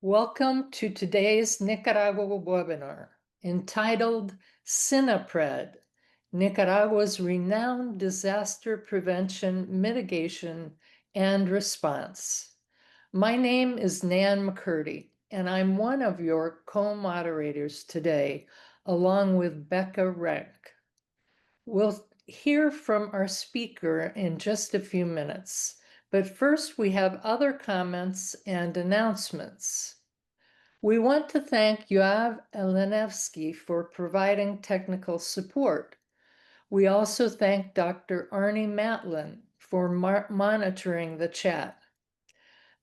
Welcome to today's Nicaragua webinar entitled SINAPRED, Nicaragua's Renowned Disaster Prevention, Mitigation, and Response. My name is Nan McCurdy, and I'm one of your co-moderators today, along with Becca Reck. We'll hear from our speaker in just a few minutes. But first, we have other comments and announcements. We want to thank Yoav Elenevsky for providing technical support. We also thank Dr. Arnie Matlin for monitoring the chat.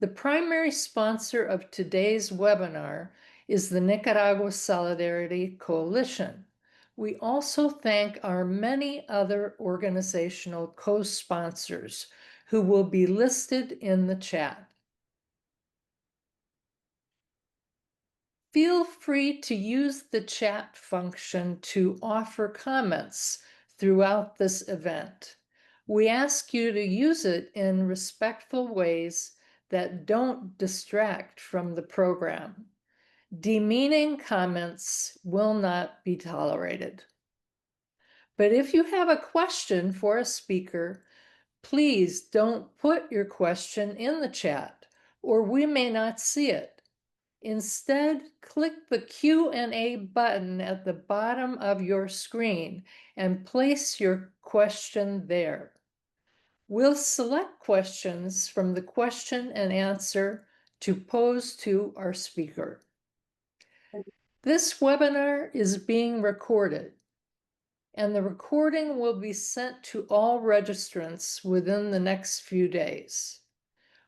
The primary sponsor of today's webinar is the Nicaragua Solidarity Coalition. We also thank our many other organizational co-sponsors who will be listed in the chat. Feel free to use the chat function to offer comments throughout this event. We ask you to use it in respectful ways that don't distract from the program. Demeaning comments will not be tolerated. But if you have a question for a speaker, please don't put your question in the chat, or we may not see it. Instead, click the Q&A button at the bottom of your screen and place your question there. We'll select questions from the question and answer to pose to our speaker. This webinar is being recorded, and the recording will be sent to all registrants within the next few days.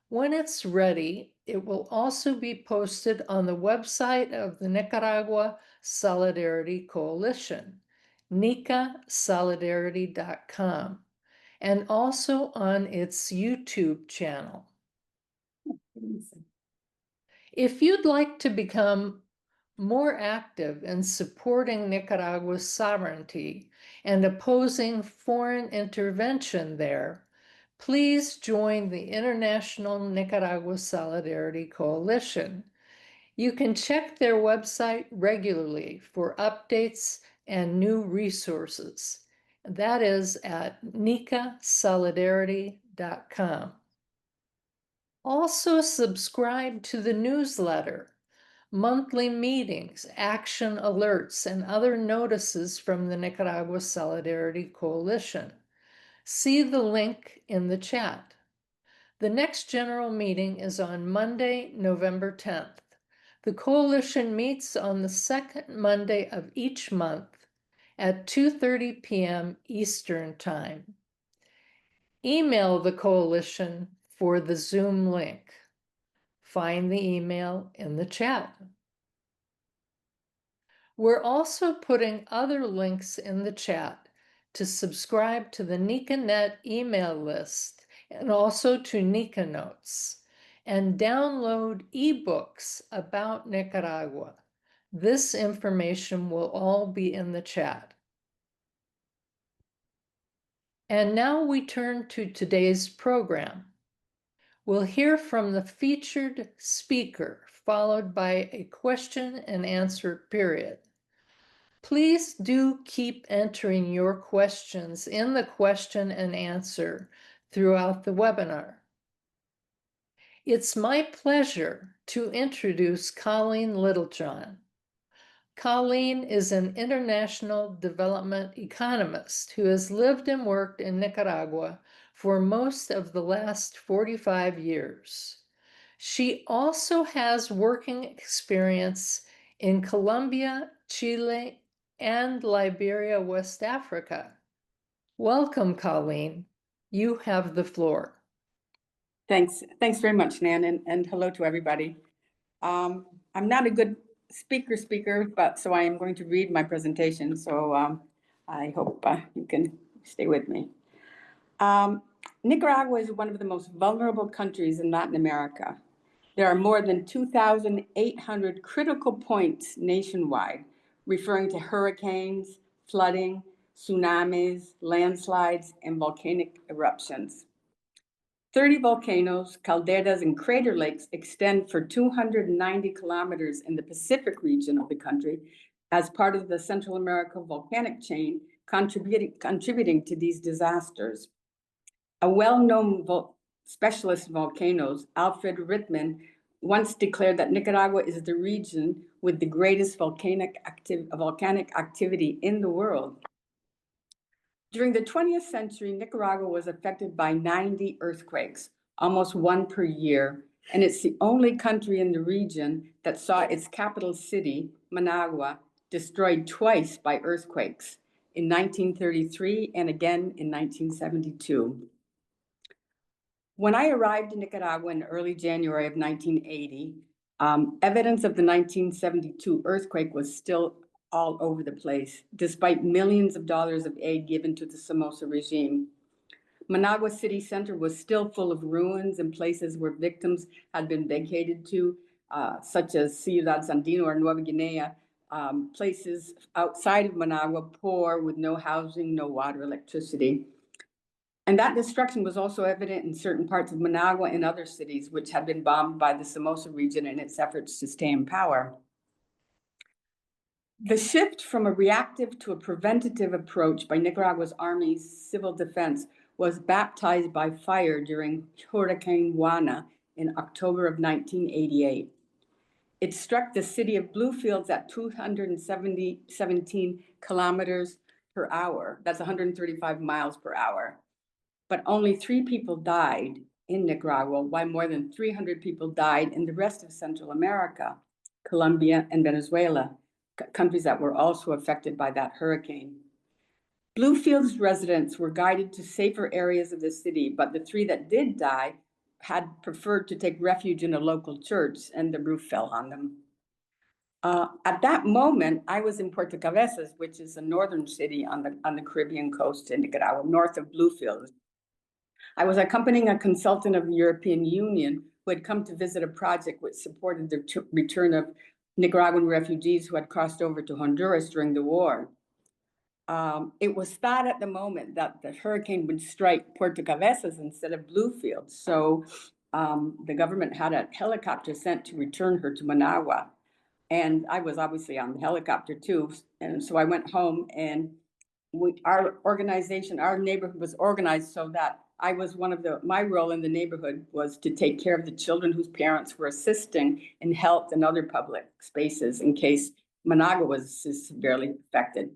When it's ready, it will also be posted on the website of the Nicaragua Solidarity Coalition, nicasolidarity.com, and also on its YouTube channel. If you'd like to become more active in supporting Nicaragua's sovereignty and opposing foreign intervention there, please join the International Nicaragua Solidarity Coalition. You can check their website regularly for updates and new resources. That is at nicasolidarity.com. Also subscribe to the newsletter, monthly meetings, action alerts, and other notices from the Nicaragua Solidarity Coalition. See the link in the chat. The next general meeting is on Monday, November 10th. The coalition meets on the second Monday of each month at 2:30 p.m. Eastern Time. Email the coalition for the Zoom link. Find the email in the chat. We're also putting other links in the chat to subscribe to the NicaNet email list and also to Nica Notes, and download ebooks about Nicaragua. This information will all be in the chat. And now we turn to today's program. We'll hear from the featured speaker, followed by a question and answer period. Please do keep entering your questions in the question and answer throughout the webinar. It's my pleasure to introduce Coleen Littlejohn. Coleen is an international development economist who has lived and worked in Nicaragua for most of the last 45 years. She also has working experience in Colombia, Chile, and Liberia, West Africa. Welcome, Coleen. You have the floor. Thanks very much, Nan, and hello to everybody. I'm not a good speaker, but so I am going to read my presentation. So I hope you can stay with me. Nicaragua is one of the most vulnerable countries in Latin America. There are more than 2,800 critical points nationwide, referring to hurricanes, flooding, tsunamis, landslides, and volcanic eruptions. 30 volcanoes, calderas, and crater lakes extend for 290 kilometers in the Pacific region of the country as part of the Central America volcanic chain, contributing to these disasters. A well-known specialist in volcanoes, Alfred Rittman, once declared that Nicaragua is the region with the greatest volcanic activity in the world. During the 20th century, Nicaragua was affected by 90 earthquakes, almost one per year, and it's the only country in the region that saw its capital city, Managua, destroyed twice by earthquakes, in 1933 and again in 1972. When I arrived in Nicaragua in early January of 1980, evidence of the 1972 earthquake was still all over the place, despite millions of dollars of aid given to the Somoza regime. Managua city center was still full of ruins and places where victims had been vacated to, such as Ciudad Sandino or Nueva Guinea, places outside of Managua poor with no housing, no water, electricity. And that destruction was also evident in certain parts of Managua and other cities, which had been bombed by the Somoza region in its efforts to stay in power. The shift from a reactive to a preventative approach by Nicaragua's Army's civil defense was baptized by fire during Hurricane Juana in October of 1988. It struck the city of Bluefields at 217 kilometers per hour. That's 135 miles per hour. But only 3 people died in Nicaragua, while more than 300 people died in the rest of Central America, Colombia, and Venezuela, countries that were also affected by that hurricane. Bluefields residents were guided to safer areas of the city, but the 3 that did die had preferred to take refuge in a local church, and the roof fell on them. At that moment, I was in Puerto Cabezas, which is a northern city on the Caribbean coast in Nicaragua, north of Bluefields. I was accompanying a consultant of the European Union who had come to visit a project which supported the return of Nicaraguan refugees who had crossed over to Honduras during the war. It was thought at the moment that the hurricane would strike Puerto Cabezas instead of Bluefields. So the government had a helicopter sent to return her to Managua. And I was obviously on the helicopter too. And so I went home, and our organization, our neighborhood was organized so that I was my role in the neighborhood was to take care of the children whose parents were assisting in health and other public spaces in case Managua was severely affected.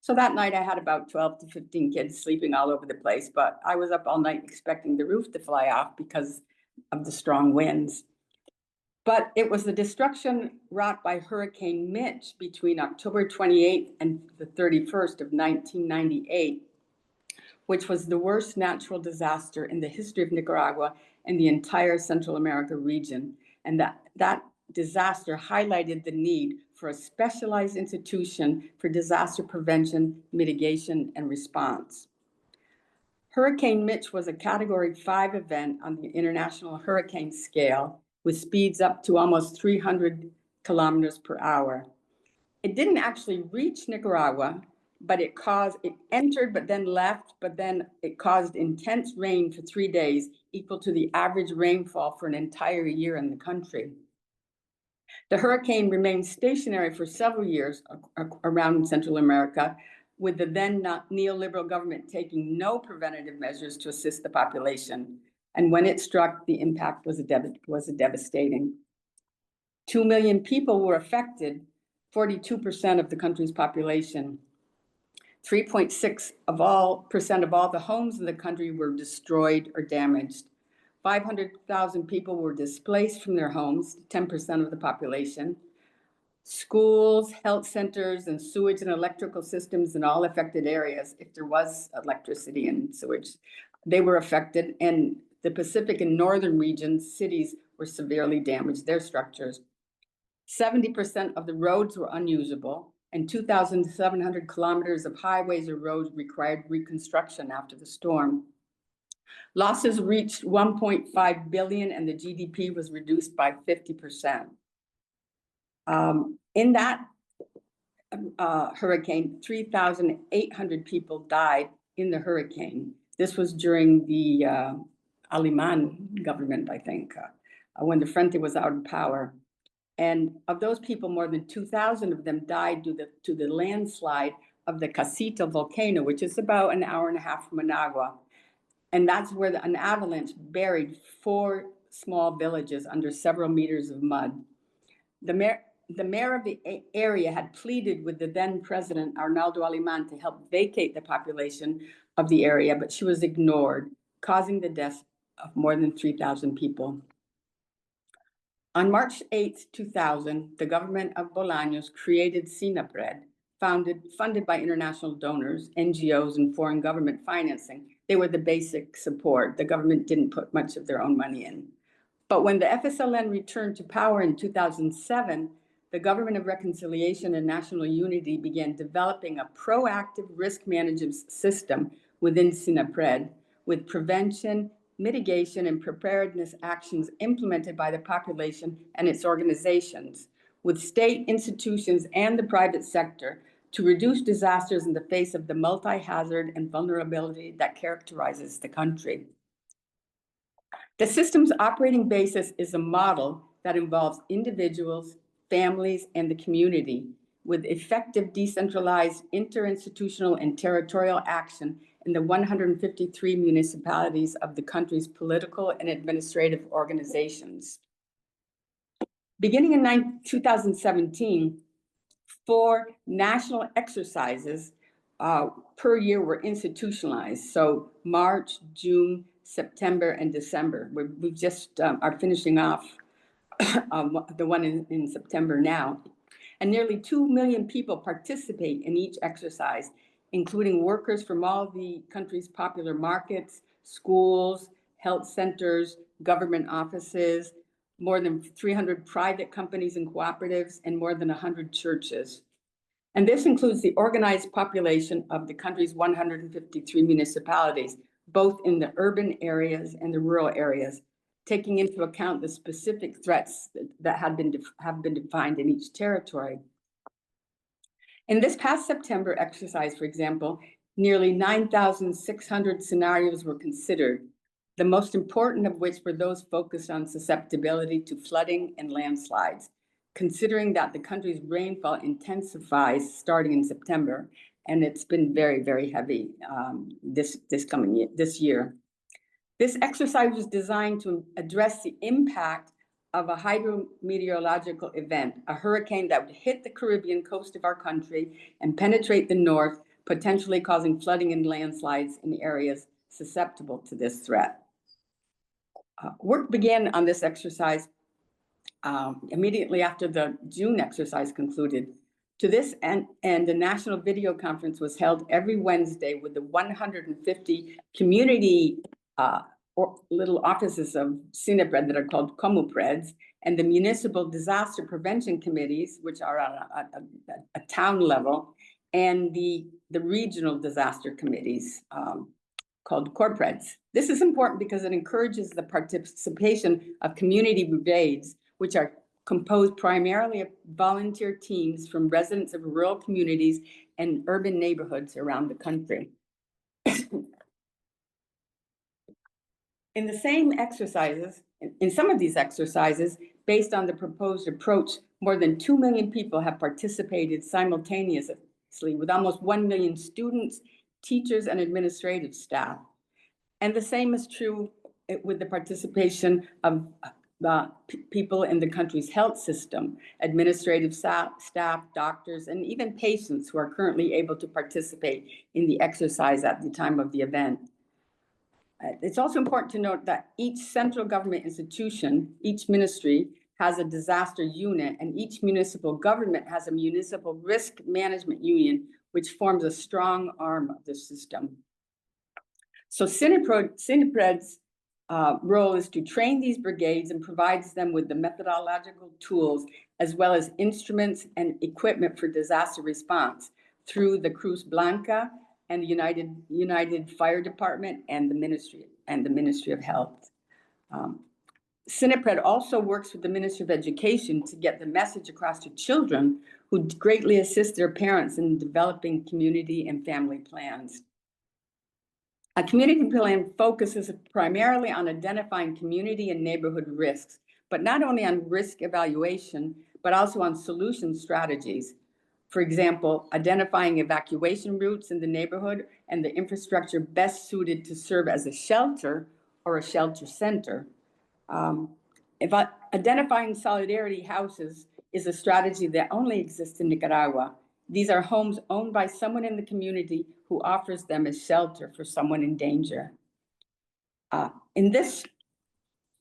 So that night I had about 12 to 15 kids sleeping all over the place, but I was up all night expecting the roof to fly off because of the strong winds. But it was the destruction wrought by Hurricane Mitch between October 28th and the 31st of 1998, which was the worst natural disaster in the history of Nicaragua and the entire Central America region. And that disaster highlighted the need for a specialized institution for disaster prevention, mitigation, and response. Hurricane Mitch was a Category 5 event on the international hurricane scale with speeds up to almost 300 kilometers per hour. It didn't actually reach Nicaragua, but it entered, but then left, but then it caused intense rain for 3 days, equal to the average rainfall for an entire year in the country. The hurricane remained stationary for several years around Central America, with the then neoliberal government taking no preventative measures to assist the population. And when it struck, the impact was devastating. 2 million people were affected, 42% of the country's population. 3.6% of all the homes in the country were destroyed or damaged. 500,000 people were displaced from their homes, 10% of the population. Schools, health centers, and sewage and electrical systems in all affected areas, if there was electricity and sewage, they were affected. And the Pacific and northern regions, cities were severely damaged, their structures. 70% of the roads were unusable, and 2,700 kilometers of highways or roads required reconstruction after the storm. Losses reached 1.5 billion, and the GDP was reduced by 50%. In that hurricane, 3,800 people died in the hurricane. This was during the Alemán government, I think, when the Frente was out of power. And of those people, more than 2,000 of them died due to the landslide of the Casita volcano, which is about an hour and a half from Managua. And that's where an avalanche buried 4 small villages under several meters of mud. The mayor of the area had pleaded with the then president, Arnaldo Alemán, to help vacate the population of the area, but she was ignored, causing the deaths of more than 3,000 people. On March 8, 2000, the government of Bolaños created SINAPRED, funded by international donors, NGOs, and foreign government financing. They were the basic support. The government didn't put much of their own money in. But when the FSLN returned to power in 2007, the Government of Reconciliation and National Unity began developing a proactive risk management system within SINAPRED, with prevention, mitigation, and preparedness actions implemented by the population and its organizations, with state institutions and the private sector to reduce disasters in the face of the multi-hazard and vulnerability that characterizes the country. The system's operating basis is a model that involves individuals, families, and the community, with effective decentralized interinstitutional and territorial action in the 153 municipalities of the country's political and administrative organizations. Beginning in 2017, 4 national exercises per year were institutionalized. So March, June, September, and December. We just are finishing off the one in September now. And nearly 2 million people participate in each exercise, including workers from all the country's popular markets, schools, health centers, government offices, more than 300 private companies and cooperatives, and more than 100 churches. And this includes the organized population of the country's 153 municipalities, both in the urban areas and the rural areas, taking into account the specific threats that have been defined in each territory. In this past September exercise, for example, nearly 9,600 scenarios were considered, the most important of which were those focused on susceptibility to flooding and landslides, considering that the country's rainfall intensifies starting in September, and it's been very, very heavy this year. This exercise was designed to address the impact of a hydrometeorological event, a hurricane that would hit the Caribbean coast of our country and penetrate the north, potentially causing flooding and landslides in areas susceptible to this threat. Work began on this exercise immediately after the June exercise concluded. To this end, a national video conference was held every Wednesday with the 150 community or little offices of SINAPRED that are called COMUPREDs, and the municipal disaster prevention committees, which are on a town level, and the regional disaster committees called CORPREDs. This is important because it encourages the participation of community brigades, which are composed primarily of volunteer teams from residents of rural communities and urban neighborhoods around the country. In the same exercises, in some of these exercises, based on the proposed approach, more than 2 million people have participated simultaneously, with almost 1 million students, teachers, and administrative staff. And the same is true with the participation of the people in the country's health system, administrative staff, doctors, and even patients who are currently able to participate in the exercise at the time of the event. It's also important to note that each central government institution, each ministry, has a disaster unit, and each municipal government has a municipal risk management union, which forms a strong arm of the system. So SINAPRED's role is to train these brigades and provides them with the methodological tools as well as instruments and equipment for disaster response through the Cruz Blanca and the United Fire Department and the Ministry of Health. SINAPRED also works with the Ministry of Education to get the message across to children, who greatly assist their parents in developing community and family plans. A community plan focuses primarily on identifying community and neighborhood risks, but not only on risk evaluation, but also on solution strategies. For example, identifying evacuation routes in the neighborhood and the infrastructure best suited to serve as a shelter or a shelter center. Identifying solidarity houses is a strategy that only exists in Nicaragua. These are homes owned by someone in the community who offers them as shelter for someone in danger. In this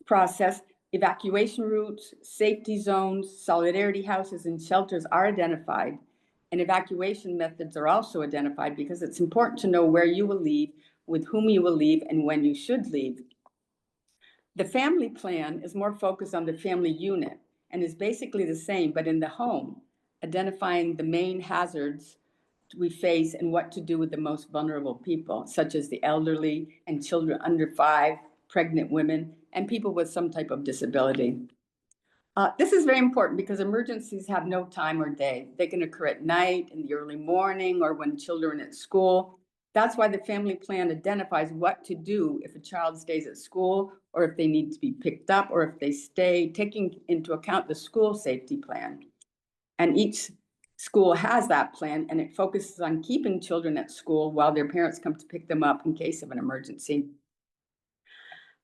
process, evacuation routes, safety zones, solidarity houses, and shelters are identified, and evacuation methods are also identified because it's important to know where you will leave, with whom you will leave, and when you should leave. The family plan is more focused on the family unit and is basically the same, but in the home, identifying the main hazards we face and what to do with the most vulnerable people, such as the elderly and children under 5, pregnant women, and people with some type of disability. This is very important because emergencies have no time or day. They can occur at night, in the early morning, or when children are at school. That's why the family plan identifies what to do if a child stays at school, or if they need to be picked up, or if they stay, taking into account the school safety plan. And each school has that plan, and it focuses on keeping children at school while their parents come to pick them up in case of an emergency.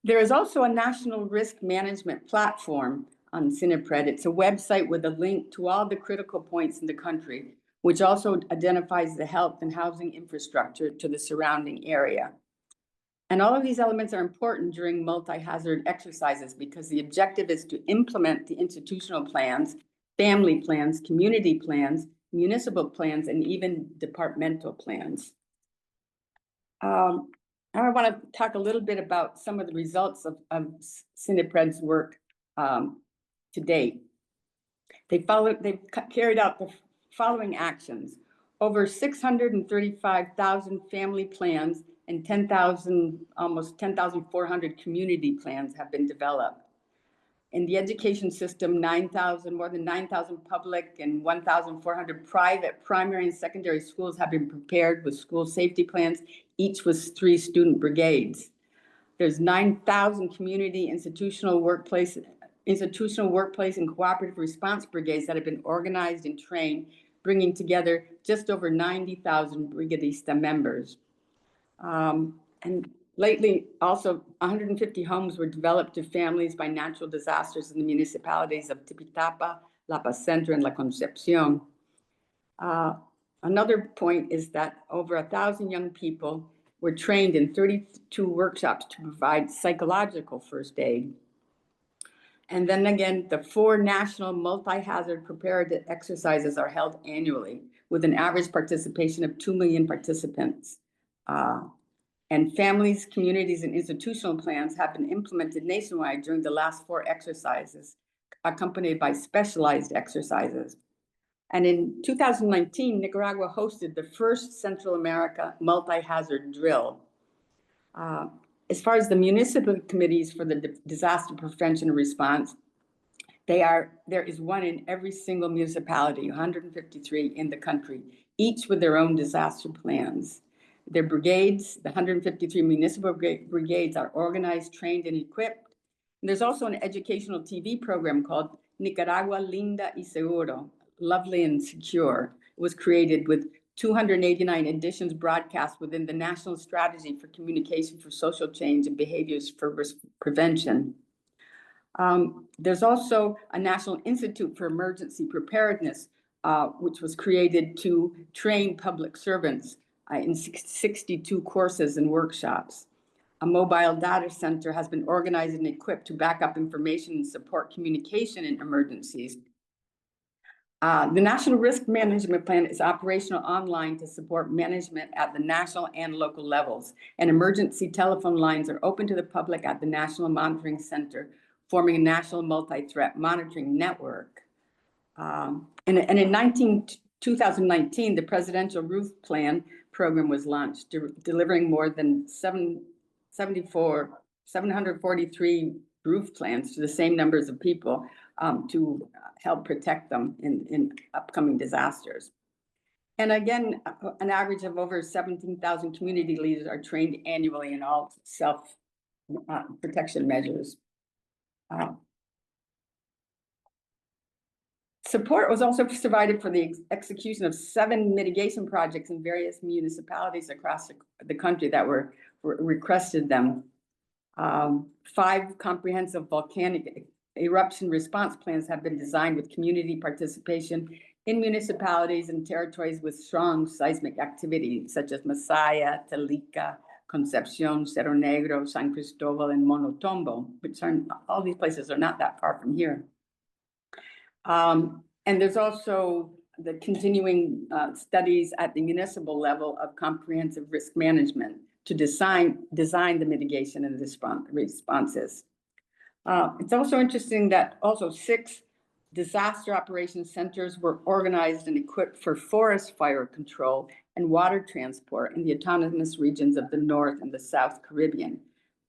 There is also a national risk management platform on SINAPRED. It's a website with a link to all the critical points in the country, which also identifies the health and housing infrastructure to the surrounding area. And all of these elements are important during multi-hazard exercises because the objective is to implement the institutional plans, family plans, community plans, municipal plans, and even departmental plans. Now I want to talk a little bit about some of the results of SINAPRED's work to date. They've carried out the following actions. Over 635,000 family plans and 10,000, almost 10,400 community plans have been developed. In the education system, more than 9,000 public and 1,400 private primary and secondary schools have been prepared with school safety plans, each with 3 student brigades. There's 9,000 community institutional workplace and cooperative response brigades that have been organized and trained, bringing together just over 90,000 brigadista members. And lately, also 150 homes were developed to families by natural disasters in the municipalities of Tipitapa, La Paz Centro, and La Concepcion. Another point is that over 1,000 young people were trained in 32 workshops to provide psychological first aid. And then again, the 4 national multi-hazard preparedness exercises are held annually with an average participation of 2 million participants. And families, communities, and institutional plans have been implemented nationwide during the last 4 exercises, accompanied by specialized exercises. And in 2019, Nicaragua hosted the first Central America multi-hazard drill. As far as the municipal committees for the disaster prevention and response, there is one in every single municipality, 153 in the country, each with their own disaster plans. Their brigades, the 153 municipal brigades, are organized, trained, and equipped. And there's also an educational TV program called Nicaragua Linda y Seguro, Lovely and Secure. It was created with 289 editions broadcast within the National Strategy for Communication for Social Change and Behaviors for Risk Prevention. There's also a National Institute for Emergency Preparedness, which was created to train public servants in 62 courses and workshops. A mobile data center has been organized and equipped to back up information and support communication in emergencies. The National Risk Management Plan is operational online to support management at the national and local levels, and emergency telephone lines are open to the public at the National Monitoring Center, forming a national multi-threat monitoring network. And in 2019, the Presidential Roof Plan program was launched, delivering more than 743 roof plans to the same numbers of people to help protect them in upcoming disasters. And again, an average of over 17,000 community leaders are trained annually in all self-protection measures. Support was also provided for the execution of 7 mitigation projects in various municipalities across the country that requested them. 5 comprehensive volcanic eruption response plans have been designed with community participation in municipalities and territories with strong seismic activity, such as Masaya, Telica, Concepcion, Cerro Negro, San Cristobal, and Monotombo, which are, all these places are not that far from here. And there's also the continuing studies at the municipal level of comprehensive risk management to design the mitigation and responses. It's also interesting that also 6 disaster operations centers were organized and equipped for forest fire control and water transport in the autonomous regions of the North and the South Caribbean,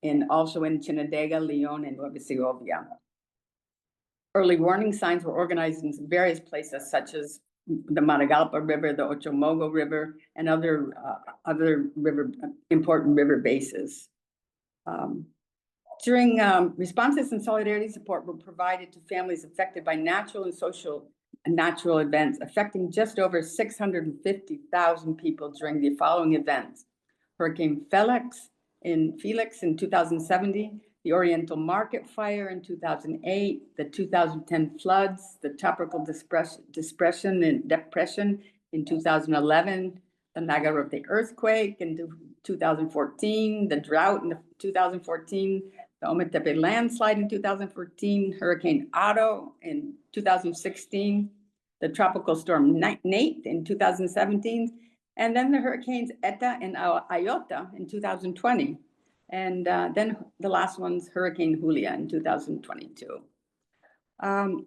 and also in Chinandega, Leon, and Nueva Segovia. Early warning signs were organized in various places, such as the Matagalpa River, the Ochomogo River, and other important river bases. During responses and solidarity support were provided to families affected by natural and natural events, affecting just over 650,000 people during the following events: Hurricane Felix in 2070, the Oriental Market Fire in 2008, the 2010 floods, the tropical depression in 2011, the Nagarrote earthquake in 2014, the drought in 2014, the Ometepe landslide in 2014, Hurricane Otto in 2016, the tropical storm Nate in 2017, and then the hurricanes Eta and Iota in 2020. And then the last one's Hurricane Julia in 2022. The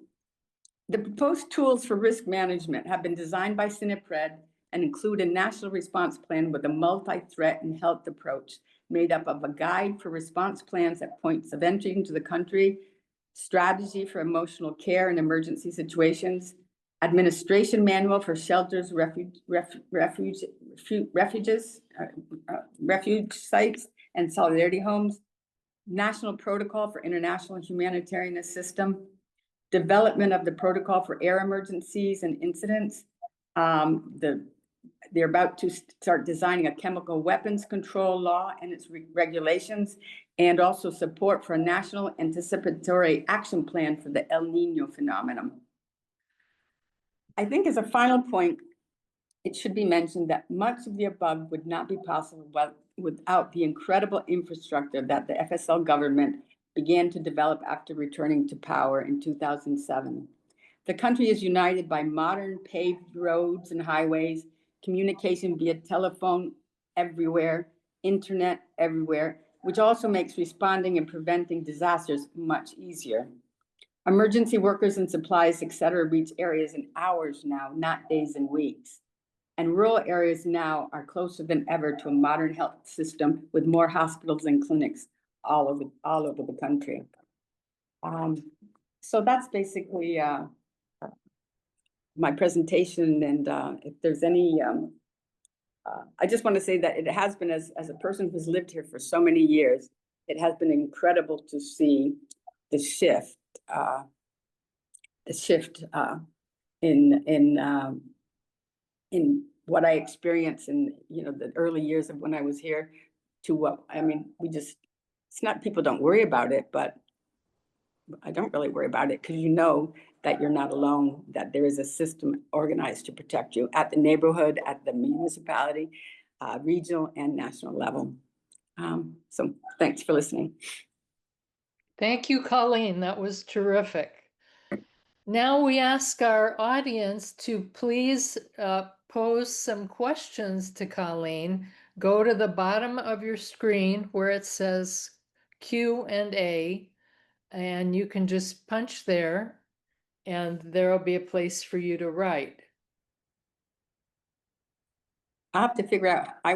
proposed tools for risk management have been designed by SINAPRED and include a national response plan with a multi-threat and health approach made up of a guide for response plans at points of entry into the country, strategy for emotional care in emergency situations, administration manual for shelters, refuge sites, and solidarity homes, national protocol for international humanitarian assistance, development of the protocol for air emergencies and incidents. They're about to start designing a chemical weapons control law and its regulations, and also support for a national anticipatory action plan for the El Nino phenomenon. I think as a final point, it should be mentioned that much of the above would not be possible without the incredible infrastructure that the FSL government began to develop after returning to power in 2007. The country is united by modern paved roads and highways, communication via telephone everywhere, internet everywhere, which also makes responding and preventing disasters much easier. Emergency workers and supplies, et cetera, reach areas in hours now, not days and weeks. And rural areas now are closer than ever to a modern health system with more hospitals and clinics all over the country. So that's basically my presentation. And if there's any, I just want to say that it has been, as a person who's lived here for so many years, it has been incredible to see the shift in what I experienced in the early years of when I was here to what I mean. It's not people don't worry about it, but I don't really worry about it because you know that you're not alone, that there is a system organized to protect you at the neighborhood, at the municipality, regional and national level. So thanks for listening. Thank you, Coleen. That was terrific. Now we ask our audience to please pose some questions to Coleen. Go to the bottom of your screen where it says Q&A, and you can just punch there, and there will be a place for you to write. I'll have to figure out, I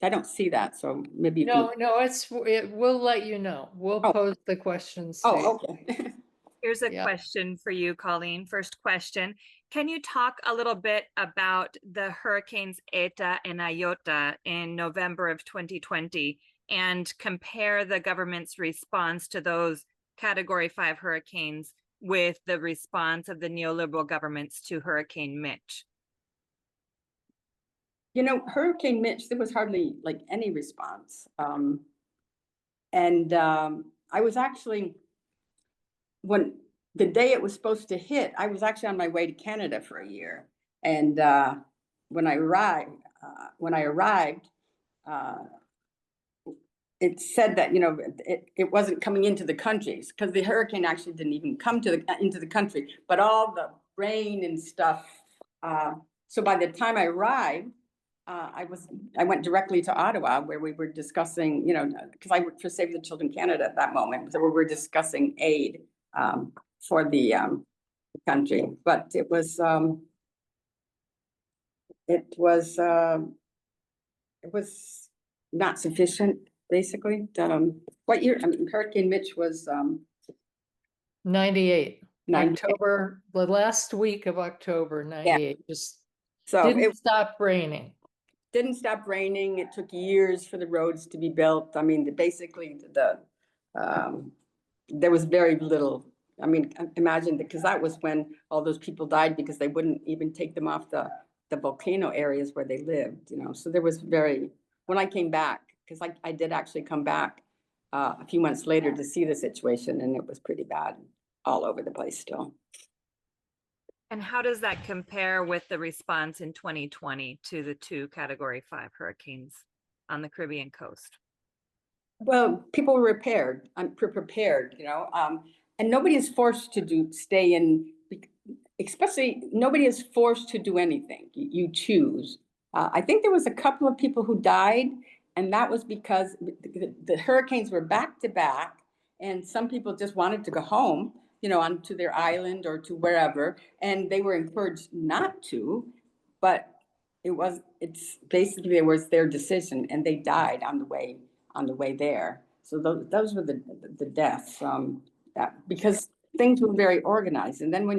don't see that, so maybe you No, we'll let you know. We'll pose the questions to you. okay. Here's a Yeah. question for you, Coleen. First question. Can you talk a little bit about the hurricanes Eta and Iota in November of 2020 and compare the government's response to those Category 5 hurricanes with the response of the neoliberal governments to Hurricane Mitch? You know, Hurricane Mitch, there was hardly like any response. I was actually, when the day it was supposed to hit, I was actually on my way to Canada for a year. And when I arrived, it said that, you know, it wasn't coming into the countries because the hurricane actually didn't even come into the country, but all the rain and stuff. So by the time I arrived, I went directly to Ottawa where we were discussing, you know, because I worked for Save the Children Canada at that moment, so we were discussing aid for the country. But it was not sufficient, basically. What year? I mean, Hurricane Mitch was 98. 98. October, the last week of October, 98. Just So didn't it stop raining. didn't stop raining. It took years for the roads to be built. I mean, basically there was very little. I mean, imagine, because that was when all those people died because they wouldn't even take them off the volcano areas where they lived, you know. So there was when I came back, because I did actually come back a few months later to see the situation, and it was pretty bad all over the place still. And how does that compare with the response in 2020 to the 2 Category 5 hurricanes on the Caribbean coast? Well, people were prepared, you know, and nobody is forced to stay in, especially nobody is forced to do anything. You choose. I think there was a couple of people who died, and that was because the hurricanes were back to back, and some people just wanted to go home, you know, onto their island or to wherever, and they were encouraged not to, but it's basically, it was their decision, and they died on the way there. So those were the deaths, because things were very organized. And then when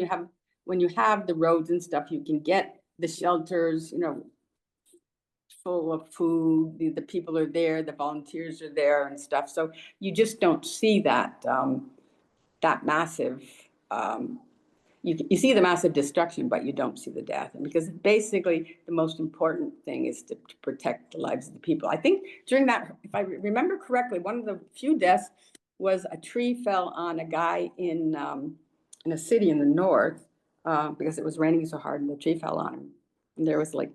you have the roads and stuff, you can get the shelters, you know, full of food. The people are there, the volunteers are there and stuff. So you just don't see that massive. You see the massive destruction, but you don't see the death. And because basically the most important thing is to protect the lives of the people. I think during that, if I remember correctly, one of the few deaths was a tree fell on a guy in a city in the north because it was raining so hard, and the tree fell on him. And there was like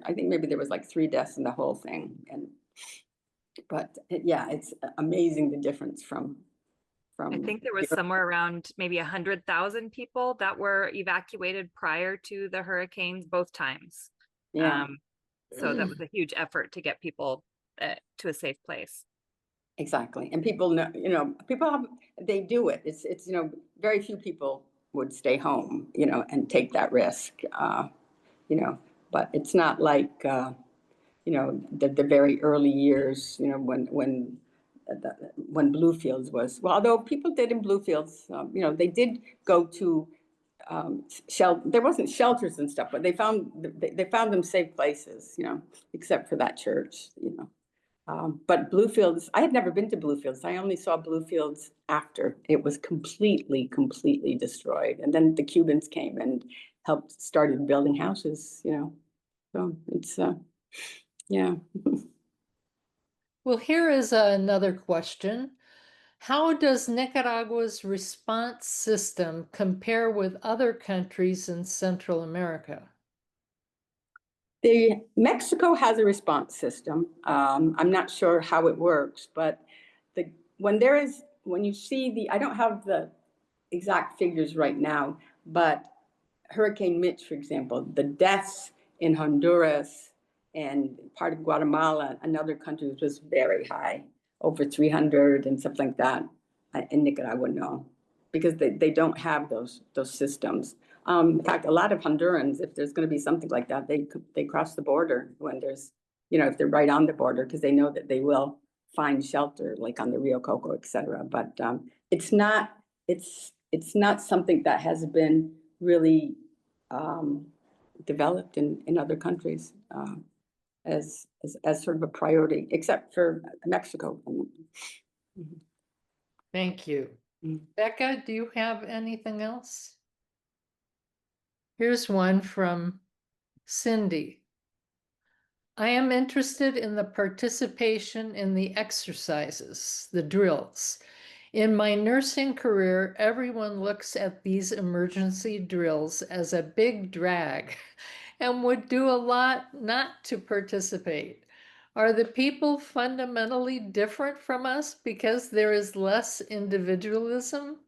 I think maybe there was like 3 deaths in the whole thing. But yeah, it's amazing the difference from. I think there was somewhere around maybe 100,000 people that were evacuated prior to the hurricanes both times. Yeah. So that was a huge effort to get people to a safe place. Exactly. And people know, you know, they do it. It's, you know, very few people would stay home, you know, and take that risk, you know, but it's not like, you know, the very early years, you know, when Bluefields was, well, although people did in Bluefields, you know, they did go to there wasn't shelters and stuff, but they found them safe places, you know, except for that church, you know. But Bluefields, I had never been to Bluefields. I only saw Bluefields after it was completely destroyed. And then the Cubans came and started building houses, you know. So it's, yeah. Well, here is another question. How does Nicaragua's response system compare with other countries in Central America? Mexico has a response system. I'm not sure how it works, but when you see I don't have the exact figures right now, but Hurricane Mitch, for example, the deaths in Honduras and part of Guatemala and other countries was very high, over 300 and stuff like that. In Nicaragua, no, because they don't have those systems. In fact, a lot of Hondurans, if there's going to be something like that, they cross the border when there's, you know, if they're right on the border, because they know that they will find shelter, like on the Rio Coco, et cetera. But it's it's not something that has been really developed in other countries as sort of a priority, except for Mexico. Thank you. Mm. Becca, do you have anything else? Here's one from Cindy. I am interested in the participation in the exercises, the drills. In my nursing career, everyone looks at these emergency drills as a big drag and would do a lot not to participate. Are the people fundamentally different from us because there is less individualism?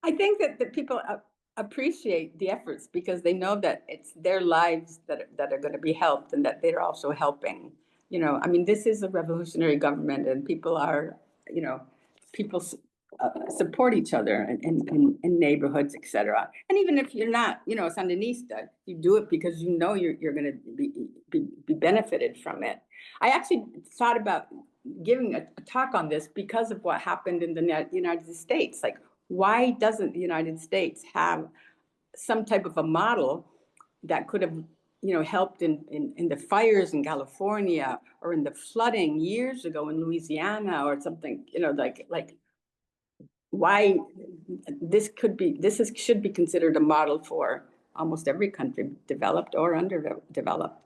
I think that the people appreciate the efforts because they know that it's their lives that are going to be helped and that they're also helping. You know, I mean, this is a revolutionary government and people are, you know, people support each other in neighborhoods, et cetera. And even if you're not, you know, Sandinista, you do it because you know you're going to be benefited from it. I actually thought about giving a talk on this because of what happened in the United States. Like, why doesn't the United States have some type of a model that could have, you know, helped in the fires in California or in the flooding years ago in Louisiana or something, you know, like why this should be considered a model for almost every country, developed or underdeveloped.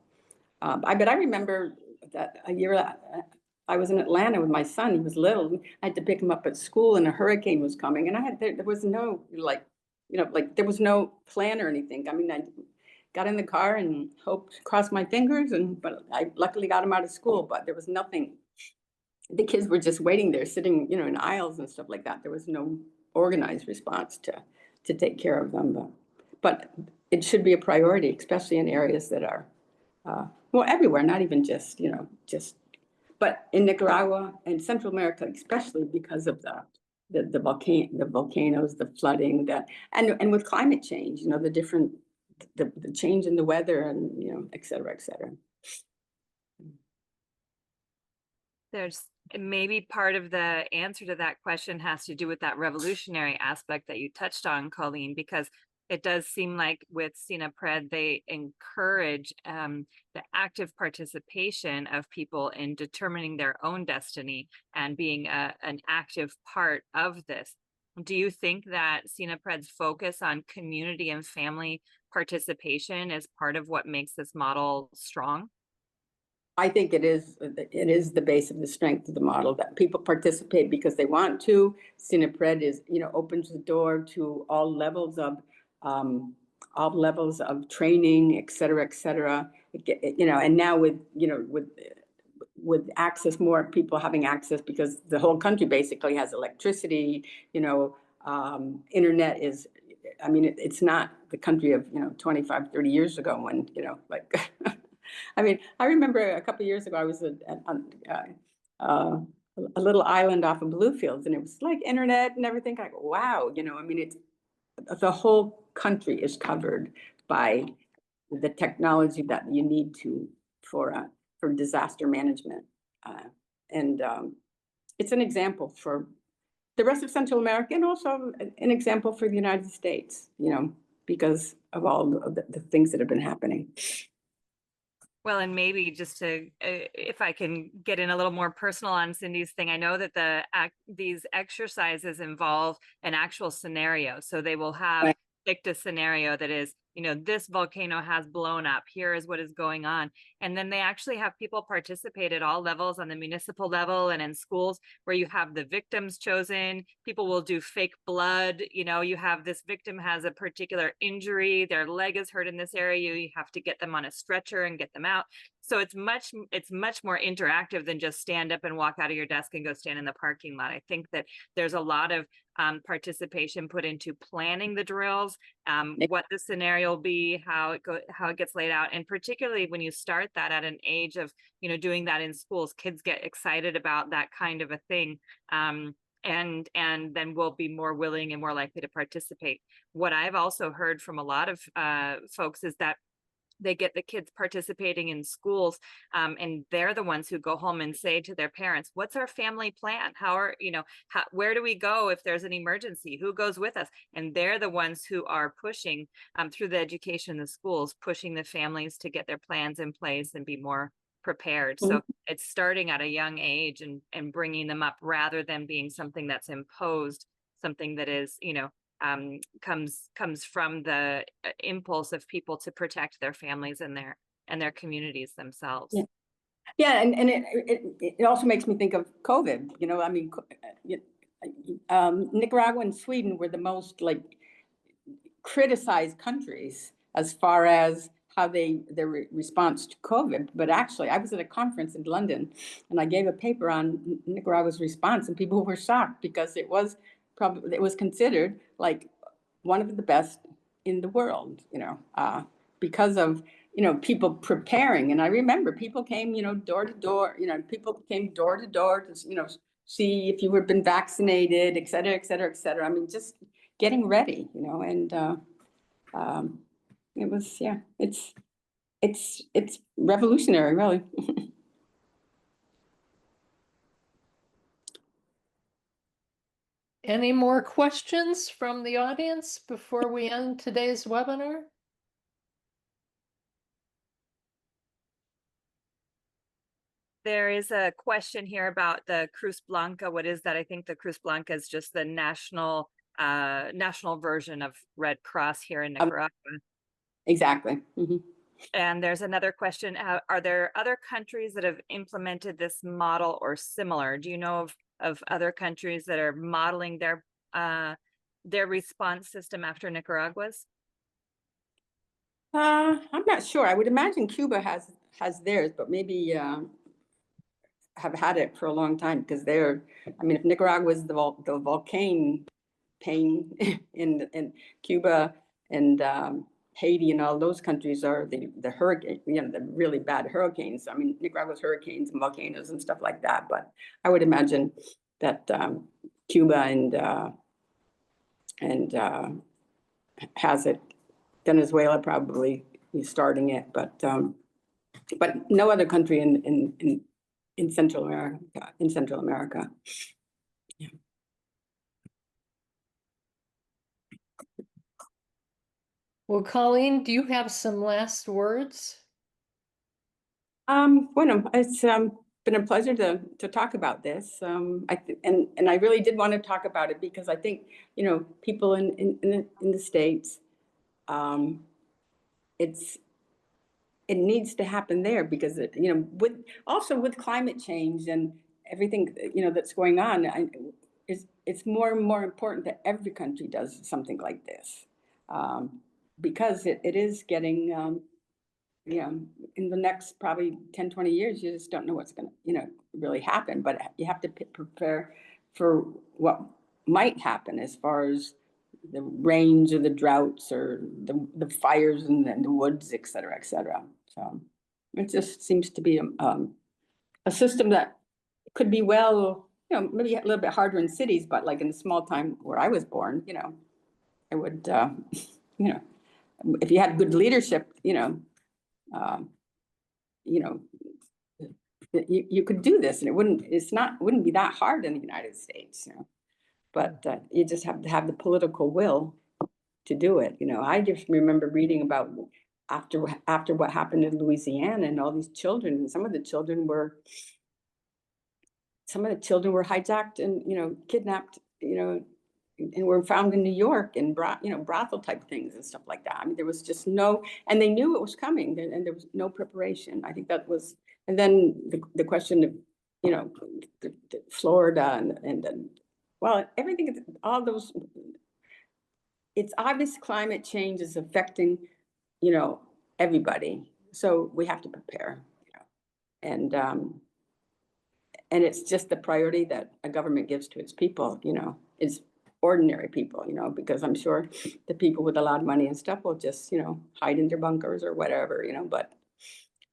But I remember that a year I was in Atlanta with my son. He was little. I had to pick him up at school, and a hurricane was coming. And there was no there was no plan or anything. I mean, I got in the car and crossed my fingers, but I luckily got him out of school. But there was nothing. The kids were just waiting there, sitting, you know, in aisles and stuff like that. There was no organized response to take care of them. But it should be a priority, especially in areas that are well, everywhere, not even just, you know, but in Nicaragua and Central America, especially because of the volcanoes, the flooding, and with climate change, you know, the change in the weather and, you know, et cetera, et cetera. There's maybe part of the answer to that question has to do with that revolutionary aspect that you touched on, Coleen, because it does seem like with SINAPRED, they encourage the active participation of people in determining their own destiny and being an active part of this. Do you think that SINAPRED's focus on community and family participation is part of what makes this model strong? I think it is the base of the strength of the model, that people participate because they want to. SINAPRED is, you know, opens the door to all levels of training, et cetera, et cetera. You know, and now with, you know, with access, more people having access because the whole country basically has electricity, you know, internet is, I mean, it's not the country of, you know, 25, 30 years ago when, you know, like, I mean, I remember a couple of years ago, I was a little island off of Bluefields, and it was like internet and everything. I go, wow, you know, I mean, the whole country is covered by the technology that you need for disaster management, and it's an example for the rest of Central America, and also an example for the United States, you know, because of all of the things that have been happening. Well, and maybe just to, if I can get in a little more personal on Cindy's thing, I know that these exercises involve an actual scenario. So they will have picked a scenario that is, you know, this volcano has blown up. Here is what is going on. And then they actually have people participate at all levels, on the municipal level and in schools, where you have the victims chosen. People will do fake blood. You know, you have this victim has a particular injury, their leg is hurt in this area. You have to get them on a stretcher and get them out. So it's much more interactive than just stand up and walk out of your desk and go stand in the parking lot. I think that there's a lot of participation put into planning the drills, what the scenario will be, how it gets laid out, and particularly when you start that at an age of, you know, doing that in schools, kids get excited about that kind of a thing, and then we'll be more willing and more likely to participate. What I've also heard from a lot of folks is that they get the kids participating in schools, and they're the ones who go home and say to their parents, what's our family plan? Where do we go if there's an emergency? Who goes with us? And they're the ones who are pushing through the education in the schools, pushing the families to get their plans in place and be more prepared. So it's starting at a young age and bringing them up rather than being something that's imposed, something that is, comes from the impulse of people to protect their families and their communities themselves. Yeah, and it also makes me think of COVID. I mean, Nicaragua and Sweden were the most criticized countries as far as how their response to COVID. But actually, I was at a conference in London, and I gave a paper on Nicaragua's response, and people were shocked because it was considered like one of the best in the world, because of people preparing. And I remember people came, door to door. People came door to door to see if you were been vaccinated, et cetera, et cetera, et cetera. I mean, just getting ready, and it was, it's revolutionary, really. Any more questions from the audience before we end today's webinar? There is a question here about the Cruz Blanca. What is that? I think the Cruz Blanca is just the national version of Red Cross here in Nicaragua. Exactly. And there's another question. Are there other countries that have implemented this model or similar? Do you know of other countries that are modeling their response system after Nicaragua's? I'm not sure. I would imagine Cuba has theirs, but maybe have had it for a long time, because if Nicaragua is the volcano pain in Cuba and Haiti and all those countries are the hurricane, the really bad hurricanes. I mean, Nicaragua's hurricanes and volcanoes and stuff like that. But I would imagine that Cuba and has it. Venezuela probably is starting it, but no other country in Central America. Yeah. Well, Coleen, do you have some last words? Bueno, it's been a pleasure to talk about this. And I really did want to talk about it because I think people in the States, it needs to happen there, because with climate change and everything that's going on, it's more and more important that every country does something like this, because it is getting in the next probably 10-20 years, you just don't know what's going to really happen, but you have to prepare for what might happen as far as the range of the droughts or the fires in the woods, et cetera, et cetera. So it just seems to be a system that could be maybe a little bit harder in cities, but like in the small town where I was born, I would, if you had good leadership, you could do this, and it wouldn't be that hard in the United States, but you just have to have the political will to do it. I just remember reading about after what happened in Louisiana, and all these children, and some of the children were hijacked and kidnapped, and were found in New York, and brothel type things and stuff like that. I mean, there was just and they knew it was coming, and there was no preparation. I think that was, and then the question of the Florida and well, everything, all those, it's obvious climate change is affecting, everybody. So we have to prepare, and it's just the priority that a government gives to its people, is ordinary people, because I'm sure the people with a lot of money and stuff will just, hide in their bunkers or whatever, but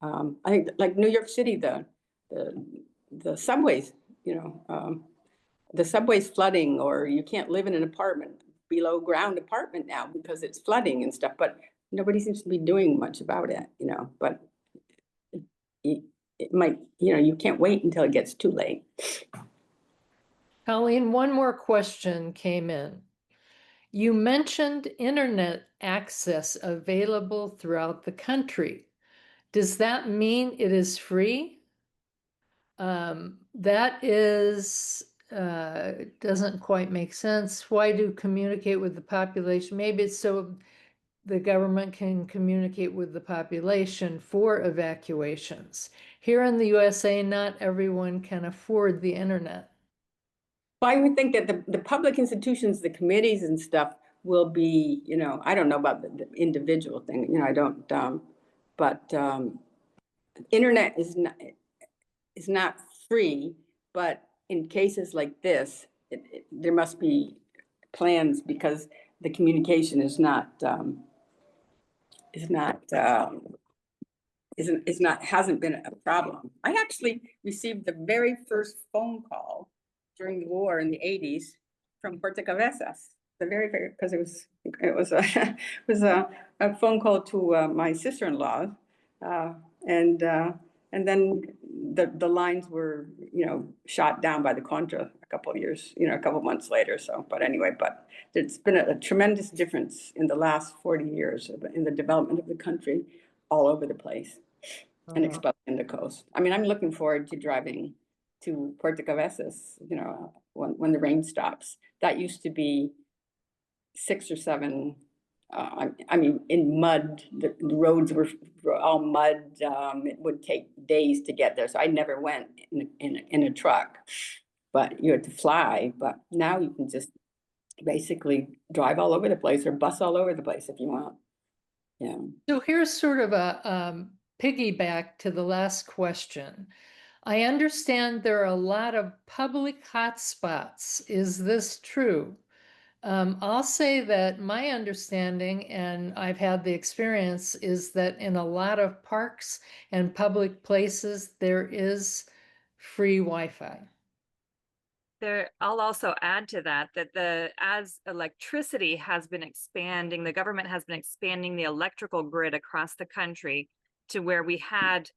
I think like New York City, the subways, the subway's flooding, or you can't live in an below ground apartment now because it's flooding and stuff. But nobody seems to be doing much about it, you know, but it might, you know, you can't wait until it gets too late. Coleen, one more question came in. You mentioned internet access available throughout the country. Does that mean it is free? That is, doesn't quite make sense. Why do communicate with the population? Maybe it's so the government can communicate with the population for evacuations. Here in the USA, not everyone can afford the internet. Well, I would think that the public institutions, the committees and stuff will be, you know, I don't know about the individual thing, you know, I don't, but internet is not free, but in cases like this, there must be plans because the communication hasn't been a problem. I actually received the very first phone call during the war in the 80s from Puerto Cabezas. The very, because it was a phone call to my sister-in-law, and then the lines were, you know, shot down by the Contra a couple of years, you know, a couple of months later. So, but anyway, but there's been a tremendous difference in the last 40 years in the development of the country all over the place, and especially in the coast. I mean, I'm looking forward to driving to Puerto Cabezas, you know, when the rain stops. That used to be 6 or 7. I mean, in mud, the roads were all mud. It would take days to get there. So I never went in a truck, but you had to fly. But now you can just basically drive all over the place or bus all over the place if you want. Yeah. So here's sort of a piggyback to the last question. I understand there are a lot of public hotspots. Is this true? I'll say that my understanding, and I've had the experience, is that in a lot of parks and public places, there is free Wi-Fi. I'll also add to that, as electricity has been expanding, the government has been expanding the electrical grid across the country to where we had,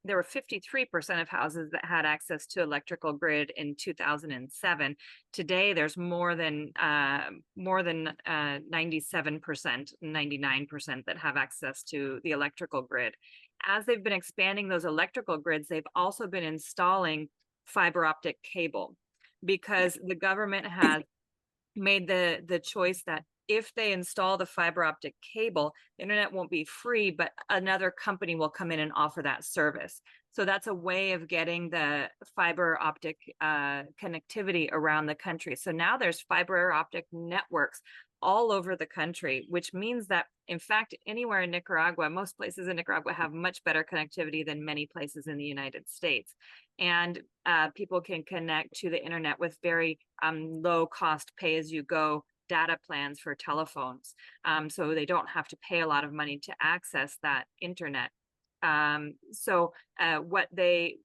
there were 53% of houses that had access to electrical grid in 2007. Today, there's more than 97%, 99% that have access to the electrical grid. As they've been expanding those electrical grids, they've also been installing fiber optic cable, because the government has made the choice that if they install the fiber optic cable, the internet won't be free, but another company will come in and offer that service. So that's a way of getting the fiber optic connectivity around the country. So now there's fiber optic networks all over the country, which means that, in fact, anywhere in Nicaragua, most places in Nicaragua have much better connectivity than many places in the United States. And people can connect to the internet with very low cost pay-as-you-go data plans for telephones. So they don't have to pay a lot of money to access that internet. What they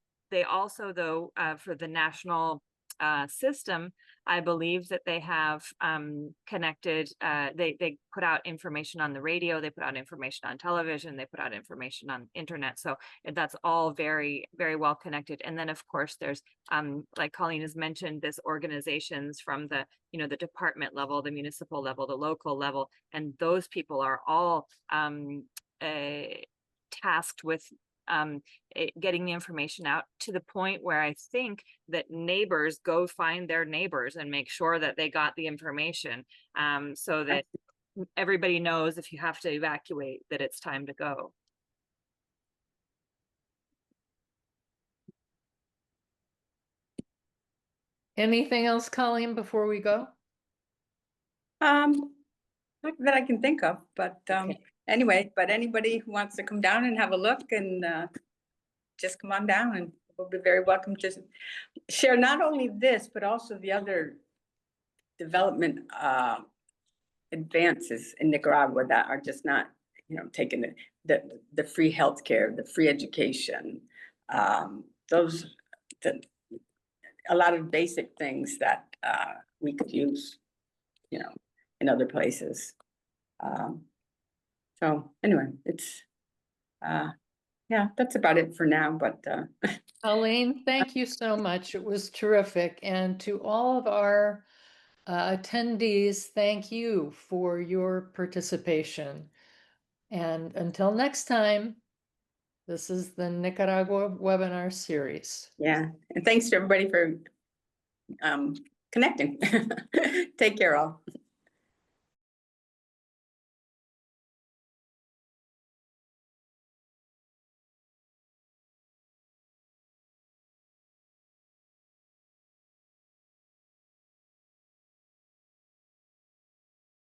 also, though, for the national system, I believe that they have connected, they put out information on the radio, they put out information on television, they put out information on internet. So that's all very, very well connected. And then of course there's, like Coleen has mentioned, this organizations from the, you know, the department level, the municipal level, the local level, and those people are all tasked with getting the information out to the point where I think that neighbors go find their neighbors and make sure that they got the information, so that everybody knows if you have to evacuate that it's time to go. Anything else, Coleen, before we go? Not that I can think of, but Okay. anyway, but anybody who wants to come down and have a look, and just come on down, and we'll be very welcome to share not only this, but also the other development advances in Nicaragua that are just not, you know, taking the free healthcare, the free education, a lot of basic things that we could use, you know, in other places. So So anyway, it's, yeah, that's about it for now, but, Coleen, thank you so much. It was terrific. And to all of our attendees, thank you for your participation. And until next time, this is the Nicaragua webinar series. yeah. And thanks to everybody for connecting. Take care all.